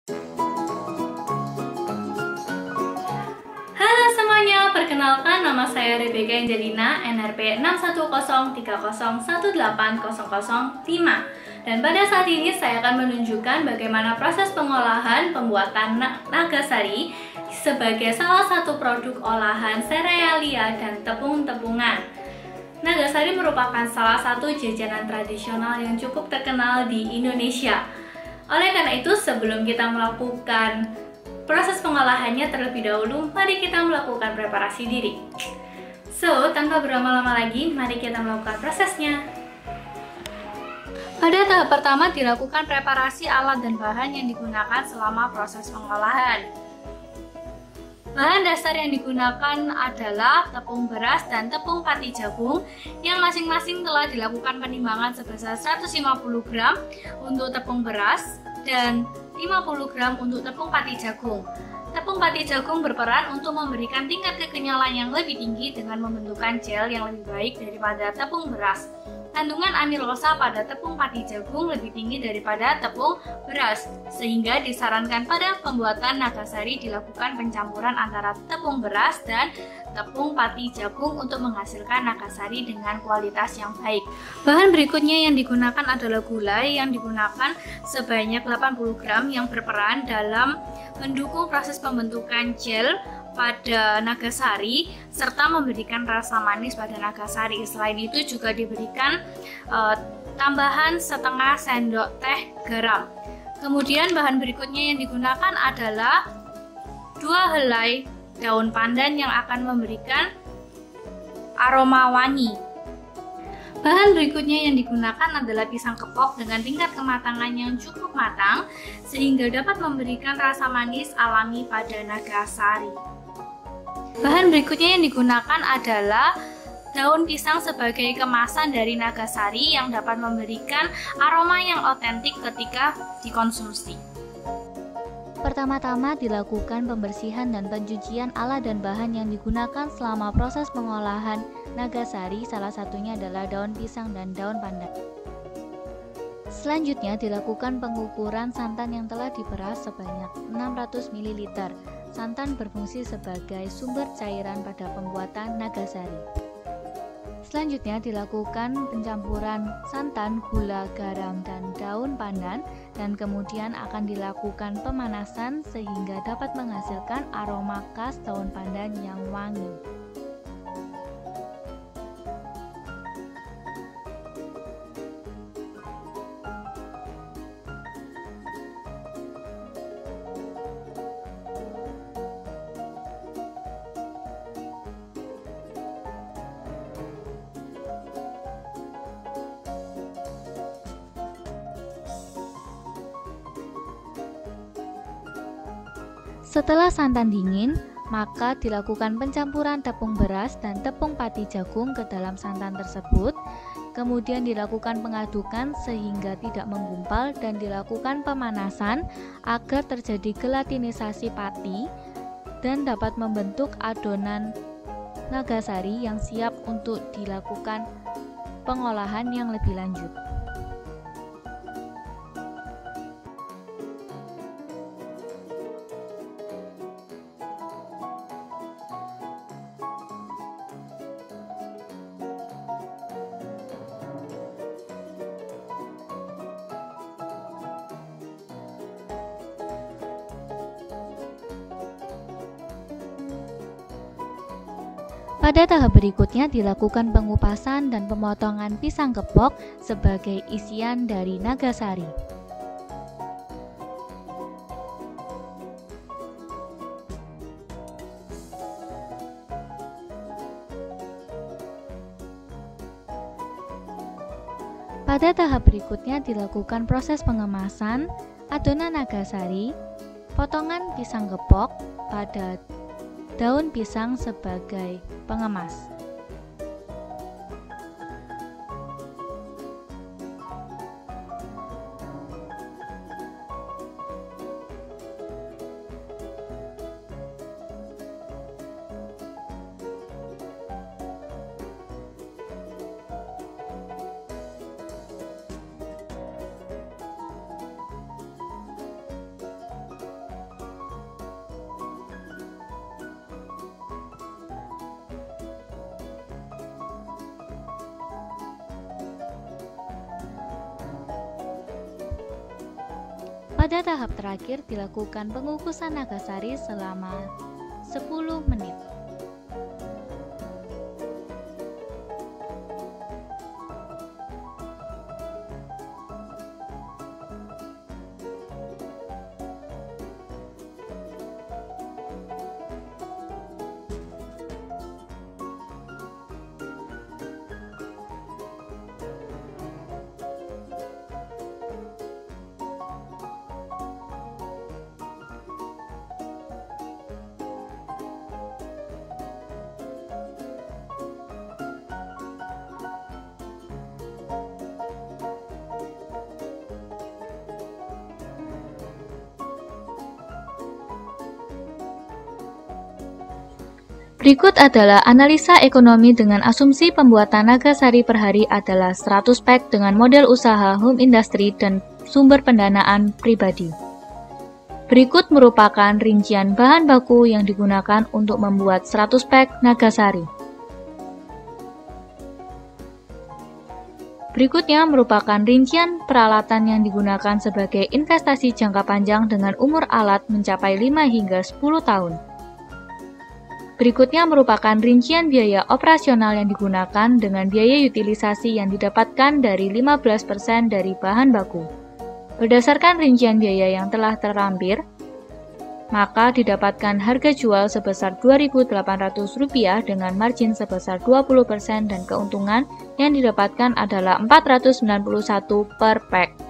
Halo semuanya, perkenalkan nama saya Rebecca Angelina, NRP 61030180005. Dan pada saat ini saya akan menunjukkan bagaimana proses pengolahan pembuatan nagasari sebagai salah satu produk olahan serealia dan tepung-tepungan. Nagasari merupakan salah satu jajanan tradisional yang cukup terkenal di Indonesia. Oleh karena itu, sebelum kita melakukan proses pengolahannya terlebih dahulu, mari kita melakukan preparasi diri. So, tanpa berlama-lama lagi, mari kita melakukan prosesnya. Pada tahap pertama dilakukan preparasi alat dan bahan yang digunakan selama proses pengolahan. Bahan dasar yang digunakan adalah tepung beras dan tepung pati jagung yang masing-masing telah dilakukan penimbangan sebesar 150 gram untuk tepung beras dan 50 gram untuk tepung pati jagung. Tepung pati jagung berperan untuk memberikan tingkat kekenyalan yang lebih tinggi dengan membentukkan gel yang lebih baik daripada tepung beras. Kandungan amilosa pada tepung pati jagung lebih tinggi daripada tepung beras, sehingga disarankan pada pembuatan nagasari dilakukan pencampuran antara tepung beras dan tepung pati jagung untuk menghasilkan nagasari dengan kualitas yang baik. Bahan berikutnya yang digunakan adalah gulai yang digunakan sebanyak 80 gram yang berperan dalam mendukung proses pembentukan gel pada nagasari serta memberikan rasa manis pada nagasari. Selain itu juga diberikan tambahan setengah sendok teh garam. Kemudian bahan berikutnya yang digunakan adalah 2 helai daun pandan yang akan memberikan aroma wangi. Bahan berikutnya yang digunakan adalah pisang kepok dengan tingkat kematangan yang cukup matang sehingga dapat memberikan rasa manis alami pada nagasari. Bahan berikutnya yang digunakan adalah daun pisang sebagai kemasan dari nagasari yang dapat memberikan aroma yang otentik ketika dikonsumsi. Pertama-tama dilakukan pembersihan dan pencucian alat dan bahan yang digunakan selama proses pengolahan nagasari, salah satunya adalah daun pisang dan daun pandan. Selanjutnya dilakukan pengukuran santan yang telah diperas sebanyak 600 ml. Santan berfungsi sebagai sumber cairan pada pembuatan nagasari. Selanjutnya dilakukan pencampuran santan, gula, garam, dan daun pandan, dan kemudian akan dilakukan pemanasan sehingga dapat menghasilkan aroma khas daun pandan yang wangi. Setelah santan dingin, maka dilakukan pencampuran tepung beras dan tepung pati jagung ke dalam santan tersebut. Kemudian dilakukan pengadukan sehingga tidak menggumpal dan dilakukan pemanasan agar terjadi gelatinisasi pati dan dapat membentuk adonan nagasari yang siap untuk dilakukan pengolahan yang lebih lanjut. Pada tahap berikutnya dilakukan pengupasan dan pemotongan pisang kepok sebagai isian dari nagasari. Pada tahap berikutnya dilakukan proses pengemasan adonan nagasari, potongan pisang kepok pada daun pisang sebagai pengemas. Pada tahap terakhir dilakukan pengukusan nagasari selama 10 menit. Berikut adalah analisa ekonomi dengan asumsi pembuatan nagasari per hari adalah 100 pack dengan model usaha home industry dan sumber pendanaan pribadi. Berikut merupakan rincian bahan baku yang digunakan untuk membuat 100 pack nagasari. Berikutnya merupakan rincian peralatan yang digunakan sebagai investasi jangka panjang dengan umur alat mencapai 5 hingga 10 tahun. Berikutnya merupakan rincian biaya operasional yang digunakan dengan biaya utilisasi yang didapatkan dari 15% dari bahan baku. Berdasarkan rincian biaya yang telah terlampir, maka didapatkan harga jual sebesar Rp2.800 dengan margin sebesar 20% dan keuntungan yang didapatkan adalah 491 per pack.